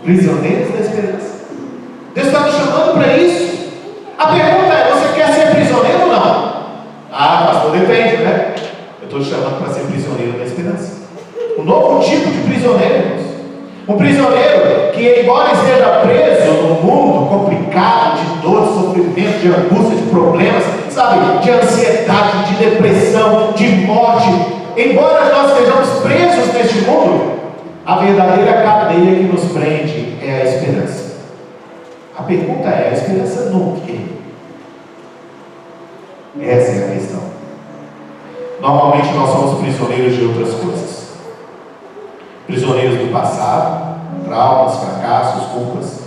Prisioneiros da esperança. Deus está nos chamando para isso. A pergunta é: você quer ser prisioneiro ou não? Ah, pastor, depende, né? Eu estou te chamando para ser prisioneiro da esperança. Um novo tipo de prisioneiro, irmãos. Um prisioneiro que, embora esteja preso num mundo complicado, de dor, de sofrimento, de angústia, de problemas, sabe, de ansiedade, de depressão, de morte, embora nós estejamos presos neste mundo, a verdadeira cadeia que nos prende é a esperança. A pergunta é: a esperança no quê? Essa é a questão. Normalmente nós somos prisioneiros de outras coisas. Prisioneiros do passado, traumas, fracassos, culpas.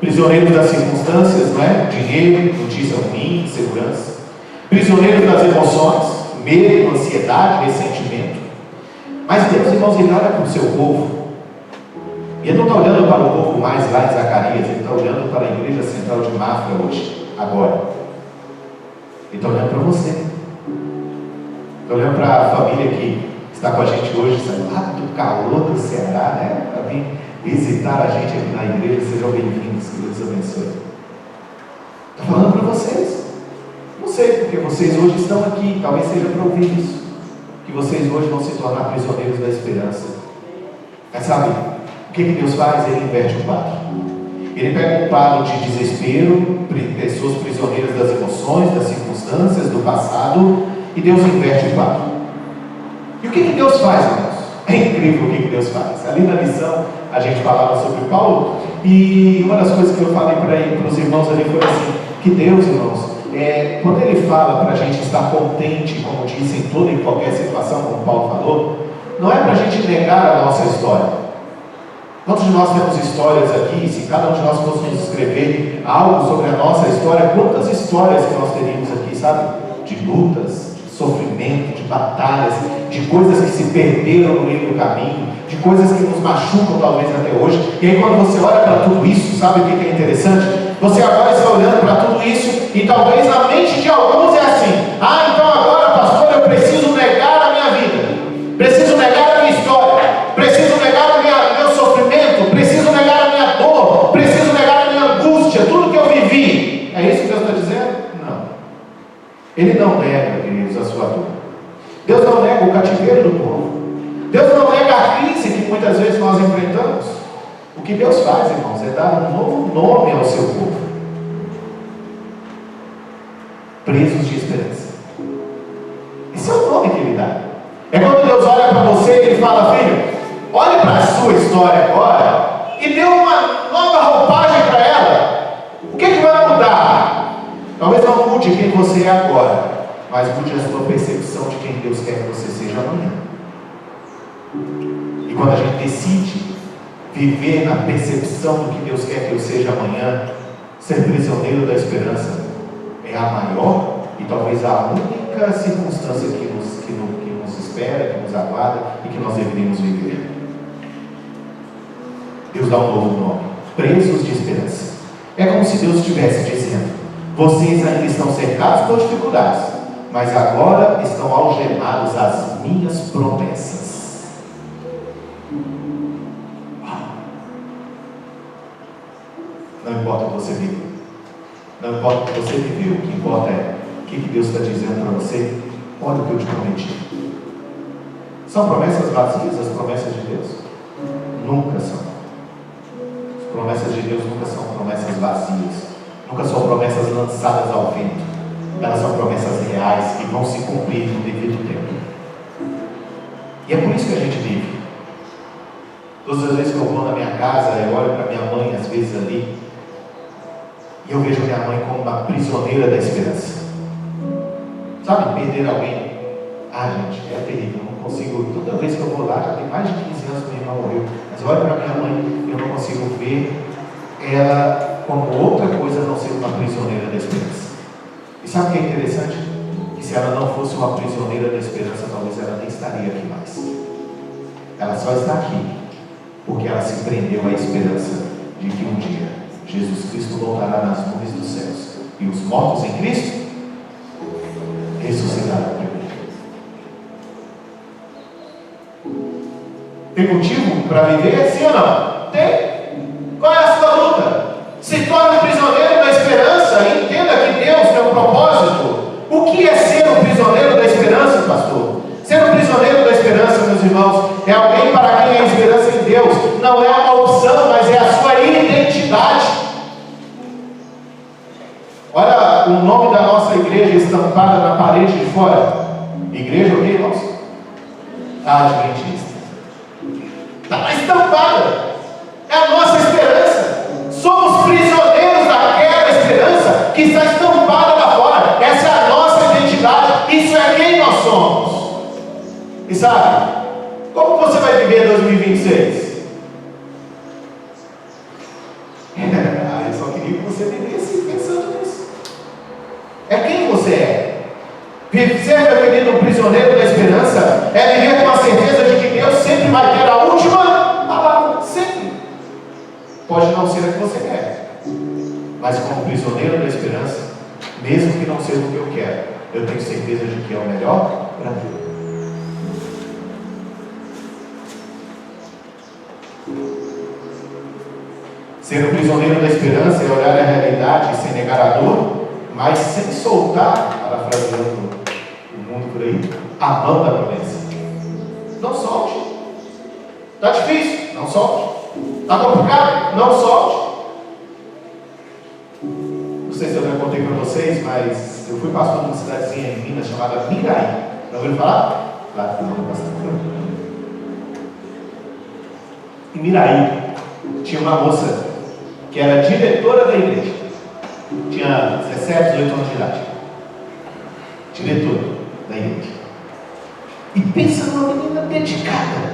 Prisioneiros das circunstâncias, não é? Dinheiro, notícia ruim, insegurança. Prisioneiros das emoções, medo, ansiedade, ressentimento. Mas Deus, irmãos, Ele olha para o seu povo. E Ele não está olhando para o povo mais lá em Zacarias. Ele está olhando para a igreja central de Mafra hoje, agora. Ele está olhando para você. Está olhando para a família que está com a gente hoje, saiu lá do calor do Ceará, né? Para vir visitar a gente aqui na igreja. Sejam bem-vindos, que Deus abençoe. Está falando para vocês. Não sei, porque vocês hoje estão aqui, talvez seja para ouvir isso. Que vocês hoje vão se tornar prisioneiros da esperança. Mas sabe, o que Deus faz? Ele inverte o quadro. Ele pega um quadro de desespero, pessoas prisioneiras das emoções, das circunstâncias, do passado, e Deus inverte o quadro. E o que Deus faz, irmãos? É incrível o que Deus faz. Ali na lição a gente falava sobre Paulo, e uma das coisas que eu falei para os irmãos ali foi assim: que Deus, irmãos, quando Ele fala para a gente estar contente, como disse, em toda e qualquer situação, como Paulo falou, não é para a gente negar a nossa história. Quantos de nós temos histórias aqui? Se cada um de nós fosse nos escrever algo sobre a nossa história, quantas histórias que nós teríamos aqui, sabe? De lutas, de sofrimento, de batalhas, de coisas que se perderam no meio do caminho, de coisas que nos machucam talvez até hoje. E aí quando você olha para tudo isso, sabe o que é interessante? Você agora está olhando para tudo isso e talvez na mente de alguns é assim: ah, então agora, pastor, eu preciso negar a minha vida, preciso negar a minha história, preciso negar o meu sofrimento, preciso negar a minha dor, preciso negar a minha angústia, tudo que eu vivi. É isso que Deus está dizendo? Não. Ele não nega, queridos, a sua dor. Deus não nega o cativeiro do povo. Deus não nega a crise que muitas vezes nós enfrentamos. O que Deus faz, irmãos, é dar um novo nome ao seu povo: presos de esperança. Esse é o nome que Ele dá. É quando Deus olha para você e Ele fala: filho, olhe para a sua história agora e dê uma nova roupagem para ela. O que vai mudar? Talvez não mude quem você é agora, mas mude a sua percepção de quem Deus quer que você seja amanhã. E quando a gente decide viver na percepção do que Deus quer que eu seja amanhã, ser prisioneiro da esperança é a maior e talvez a única circunstância que nos espera, que nos aguarda e que nós deveríamos viver. Deus dá um novo nome: presos de esperança. É como se Deus estivesse dizendo: vocês ainda estão cercados por dificuldades, mas agora estão algemados às minhas promessas. Não importa o que você vive, não importa o que você viveu, o que importa é o que Deus está dizendo para você. Olha o que eu te prometi. São promessas vazias as promessas de Deus? Nunca são. As promessas de Deus nunca são promessas vazias, nunca são promessas lançadas ao vento. Elas são promessas reais que vão se cumprir no devido tempo. E é por isso que a gente vive. Todas as vezes que eu vou na minha casa, eu olho para minha mãe, às vezes ali, e eu vejo minha mãe como uma prisioneira da esperança. Sabe, perder alguém? Ah, gente, é terrível, eu não consigo. Toda vez que eu vou lá, já tem mais de 15 anos que minha irmã morreu, mas eu olho para minha mãe e eu não consigo ver ela como outra coisa a não ser uma prisioneira da esperança. E sabe o que é interessante? Que se ela não fosse uma prisioneira da esperança, talvez ela nem estaria aqui mais. Ela só está aqui porque ela se prendeu à esperança de que um dia Jesus Cristo voltará nas nuvens dos céus e os mortos em Cristo ressuscitarão primeiro. Tem motivo para viver? Sim ou não? Tem. pastor? Ser um prisioneiro da esperança, meus irmãos, é alguém para quem a esperança em Deus não é uma opção, mas é a sua identidade. Olha o nome da nossa igreja estampada na parede de fora. Igreja o quê, irmãos? Adventista. Está estampada. É a nossa esperança. Somos prisioneiros daquela esperança que está estampada lá fora. Essa é a nossa identidade. Isso é quem nós somos. E sabe, como você vai viver 2026? Eu só queria que você vivesse pensando nisso. É quem você é. Ser, meu querido, um prisioneiro da esperança é viver com a certeza de que Deus sempre vai ter a última palavra. Sempre. Pode não ser a que você quer, mas como prisioneiro da esperança, mesmo que não seja o que eu quero, eu tenho certeza de que é o melhor para mim. Ser um prisioneiro da esperança é olhar a realidade sem negar a dor, mas sem soltar, parafraseando o mundo por aí, a mão da promessa. Não solte. Está difícil? Não solte. Está complicado? Não solte. Não sei se eu já contei para vocês, mas eu fui pastor de uma cidadezinha em Minas chamada Miraí. Já ouviram falar? Claro que não, bastante. Em Miraí tinha uma moça que era diretora da igreja. Tinha 17, 18 anos de idade. Diretora da igreja. E pensa numa menina dedicada.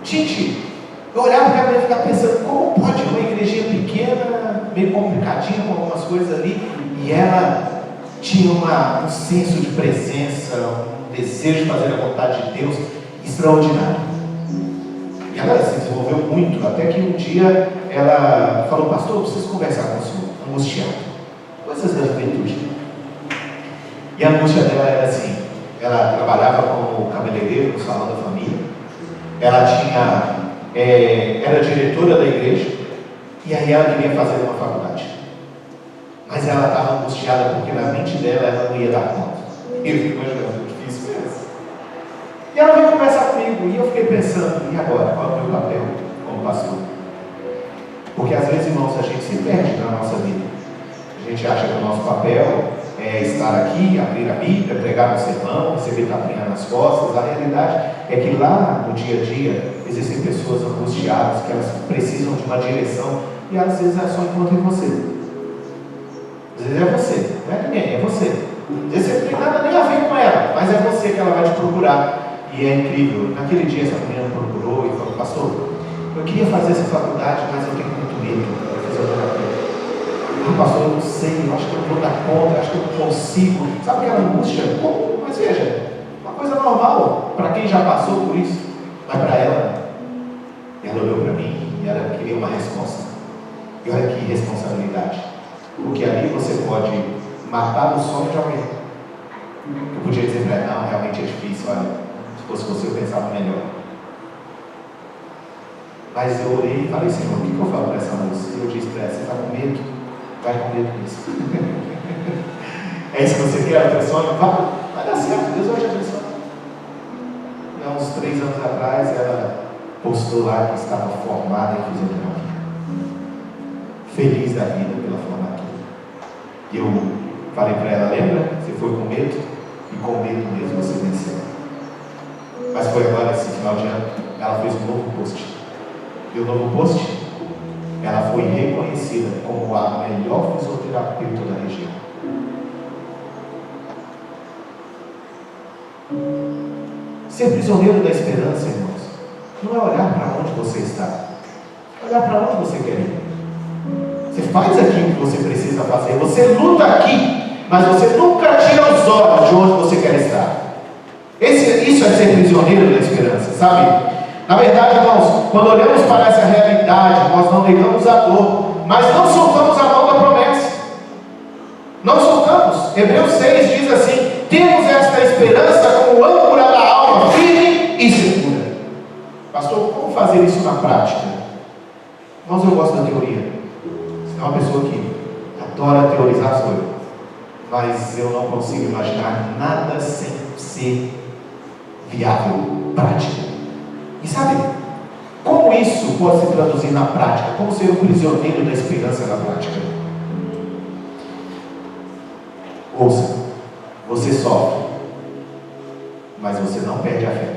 Gente, eu olhava para ela e ficava pensando, como pode uma igrejinha pequena, meio complicadinha com algumas coisas ali, e ela tinha um senso de presença, um desejo de fazer a vontade de Deus extraordinário. E ela se desenvolveu muito, até que um dia ela falou, pastor, eu preciso conversar com o senhor, angustiado. Coisas da juventude. E a angústia dela era assim, ela trabalhava como cabeleireiro no salão da família, ela era diretora da igreja, e aí ela queria fazer uma faculdade. Mas ela estava angustiada porque na mente dela ela não ia dar conta. E eu fico imaginando, difícil mesmo. E ela veio conversar comigo, e eu fiquei pensando, e agora? Qual é o meu papel como pastor? Porque às vezes, irmãos, a gente se perde na nossa vida. A gente acha que o nosso papel é estar aqui, abrir a Bíblia, pregar um sermão, receber tapinha nas costas. A realidade é que lá no dia a dia existem pessoas angustiadas, que elas precisam de uma direção, e às vezes é só encontro em você. Às vezes é você, não é ninguém, é você. Às vezes você não tem nada nem a ver com ela, mas é você que ela vai te procurar. E é incrível, naquele dia essa menina procurou e falou, pastor, eu queria fazer essa faculdade, mas eu tenho muito medo de fazer fisioterapia. Pastor, eu não sei, eu acho que eu não vou dar conta, eu acho que eu não consigo. Sabe aquela angústia? Como? Mas veja, uma coisa normal para quem já passou por isso, mas para ela olhou para mim e ela queria uma resposta. E olha que responsabilidade, porque ali você pode matar o sonho de alguém. Eu podia dizer para ela, não, realmente é difícil, olha, se fosse você eu pensava melhor. Mas eu orei e falei, Senhor, o que eu falo para essa moça? E eu disse para ela, você está com medo? Vai com medo disso. É isso que você quer, o teu sonho? Vai dar certo, Deus vai te abençoar. E há uns 3 anos atrás, ela postou lá que estava formada em fisioterapia. Feliz da vida pela formatura. E eu falei para ela, lembra? Você foi com medo? E com medo mesmo você venceu. Mas foi agora, esse final de ano, ela fez um novo post. E o novo post, ela foi reconhecida como a melhor fisioterapeuta da região. Ser prisioneiro da esperança, irmãos, não é olhar para onde você está, é olhar para onde você quer ir. Você faz aquilo que você precisa fazer, você luta aqui, mas você nunca tira os olhos de onde você quer estar. Isso é ser prisioneiro da esperança, sabe? Na verdade, irmãos, quando olhamos para essa realidade, nós não negamos a dor, mas não soltamos a mão da promessa. Não soltamos. Hebreus 6 diz assim, temos esta esperança como âncora da alma, firme e segura. Pastor, como fazer isso na prática? Irmãos, eu gosto da teoria. Você é uma pessoa que adora teorizar, sou eu. Mas eu não consigo imaginar nada sem ser viável, prática. E sabe, como isso pode se traduzir na prática? Como ser um prisioneiro da esperança na prática? Ouça, você sofre, mas você não perde a fé.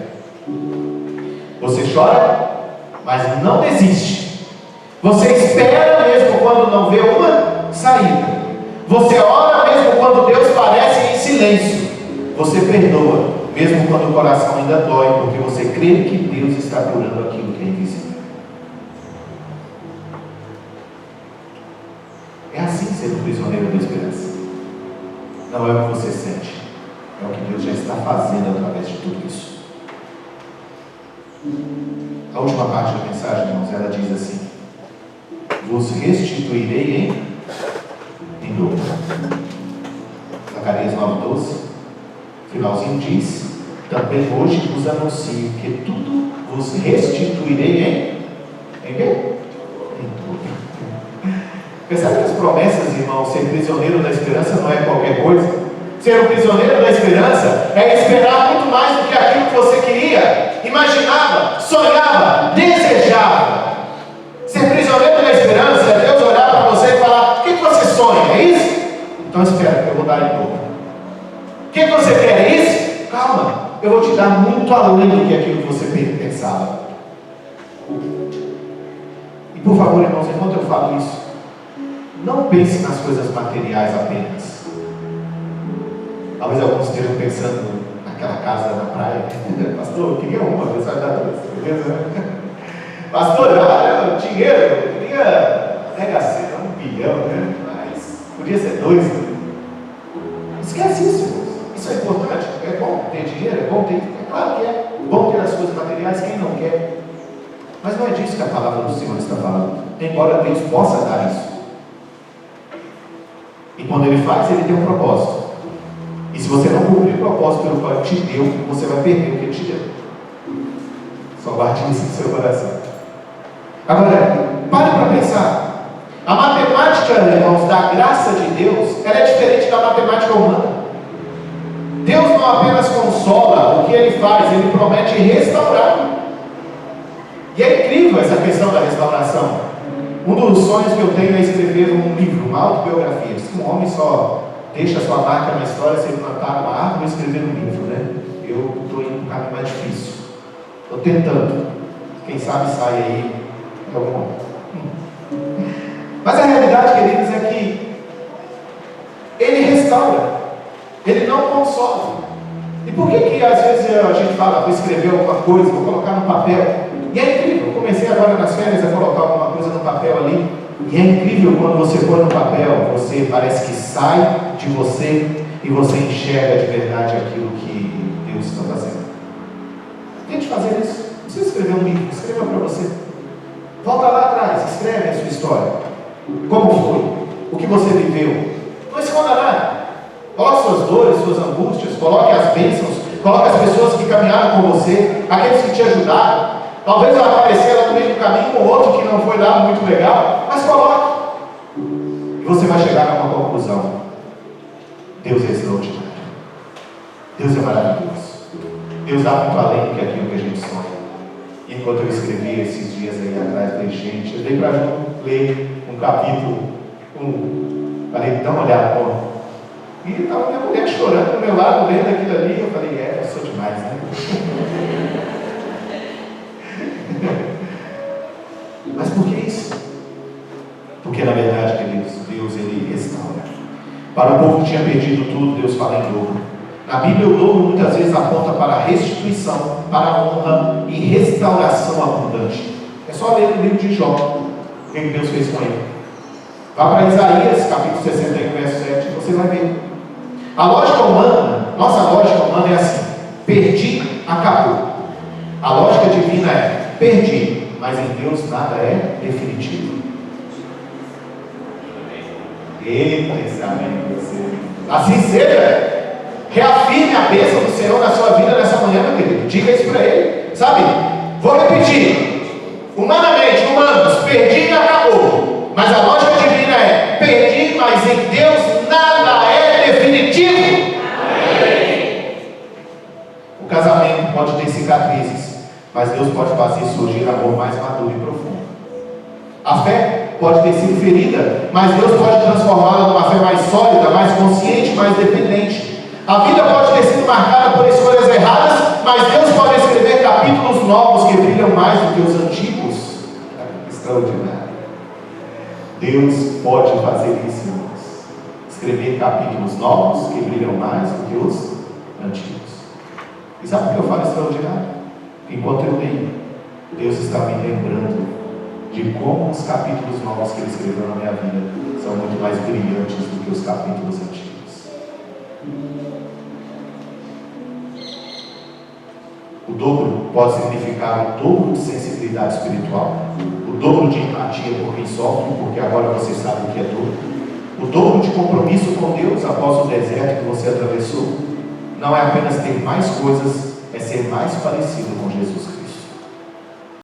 Você chora, mas não desiste. Você espera mesmo quando não vê uma saída. Você ora mesmo quando Deus parece em silêncio. Você perdoa mesmo quando o coração ainda dói, porque você crê que Deus está curando aquilo que é invisível. É assim ser um prisioneiro da esperança. Não é o que você sente, é o que Deus já está fazendo através de tudo isso. A última parte da mensagem, irmãos, ela diz assim: vos restituirei em dobro. Zacarias 9:12, finalzinho diz: também hoje vos anuncio que tudo vos restituirei em quê? Em dobro. Percebe que as promessas, irmãos, ser prisioneiro da esperança não é qualquer coisa? Ser um prisioneiro da esperança é esperar muito mais do que aquilo que você queria, imaginava, sonhava, desejava. Ser prisioneiro da esperança é Deus olhar para você e falar: o que você sonha? É isso? Então espera que eu vou dar em dobro. O que você quer? É isso? Calma, eu vou te dar muito além do que aquilo que você pensava. E por favor, irmãos, enquanto eu falo isso, não pense nas coisas materiais apenas. Talvez alguns estejam pensando naquela casa na praia. Pastor, eu queria uma, Deus vai dar duas, beleza? Pastor, dinheiro, eu queria Mega Sena, 1 bilhão, né? Mas podia ser 2. Né? Esquece isso, irmãos. Isso é importante. É bom ter dinheiro, é bom ter. É claro que é bom ter as coisas materiais, quem não quer. Mas não é disso que a palavra do Senhor está falando. Embora Deus possa dar isso. E quando Ele faz, Ele tem um propósito. E se você não cumprir o propósito pelo qual Ele te deu, você vai perder o que Ele te deu. Só guarde isso no seu coração. Agora, pare para pensar. A matemática, irmãos, da graça de Deus, ela é diferente da matemática humana. Deus não apenas consola, o que Ele faz, Ele promete restaurar. E é incrível essa questão da restauração. Um dos sonhos que eu tenho é escrever um livro, uma autobiografia. Diz que um homem só deixa a sua marca na história se ele plantar uma árvore e escrever um livro, né? Eu estou indo para um caminho mais difícil. Estou tentando. Quem sabe sai aí de algum momento. Mas a realidade, queridos, é que Ele restaura. Ele não consola. E por que às vezes a gente fala, vou escrever alguma coisa, vou colocar no papel? E é incrível, eu comecei agora nas férias a colocar alguma coisa no papel ali. E é incrível quando você põe no papel, você parece que sai de você e você enxerga de verdade aquilo que Deus está fazendo. Tente fazer isso. Não precisa escrever um livro, escreva para você. Volta lá atrás, escreve a sua história. Como foi? O que você viveu? Não esconda nada. Coloque suas dores, suas angústias, coloque as bênçãos, coloque as pessoas que caminharam com você, aqueles que te ajudaram. Talvez vai aparecer lá no meio do caminho um outro que não foi lá muito legal, mas coloque. E você vai chegar a uma conclusão. Deus é extraordinário. Deus é maravilhoso. Deus dá muito além do que aquilo que a gente sonha. E enquanto eu escrevi esses dias aí atrás, falei, gente, eu dei para ler um capítulo 1. Falei, dá uma olhada, pô. E estava minha mulher chorando do meu lado, lendo aquilo ali. Eu falei, eu sou demais, né? Mas por que isso? Porque na verdade, queridos, Deus Ele restaura. Para o povo que tinha perdido tudo, Deus fala em dobro. Na Bíblia, o dobro muitas vezes aponta para a restituição, para a honra e restauração abundante. É só ler o livro de Jó, o que Deus fez com ele. Vá para Isaías, capítulo 61, verso 7, você vai ver. A lógica humana, nossa lógica humana é assim: perdi, acabou. A lógica divina é: perdi, mas em Deus nada é definitivo. Eita, esse amém de você. Assim seja. Reafirme a bênção do Senhor na sua vida nessa manhã, meu querido. Diga isso para Ele. Sabe? Vou repetir. Humanamente, humanos, perdi e acabou. Mas a lógica divina é: perdi, mas em Deus nada é definitivo. Amém. O casamento pode fazer surgir amor mais maduro e profundo. A fé pode ter sido ferida, mas Deus pode transformá-la numa fé mais sólida, mais consciente, mais dependente. A vida pode ter sido marcada por escolhas erradas, mas Deus pode escrever capítulos novos que brilham mais do que os antigos. Extraordinário. Deus pode fazer isso, irmãos. Escrever capítulos novos que brilham mais do que os antigos. E sabe o que eu falo extraordinário? Enquanto eu leio, Deus está me lembrando de como os capítulos novos que Ele escreveu na minha vida são muito mais brilhantes do que os capítulos antigos. O dobro pode significar o dobro de sensibilidade espiritual, o dobro de empatia por quem sofre, porque agora você sabe o que é dor, o dobro de compromisso com Deus após o deserto que você atravessou. Não é apenas ter mais coisas, é ser mais parecido com Jesus Cristo.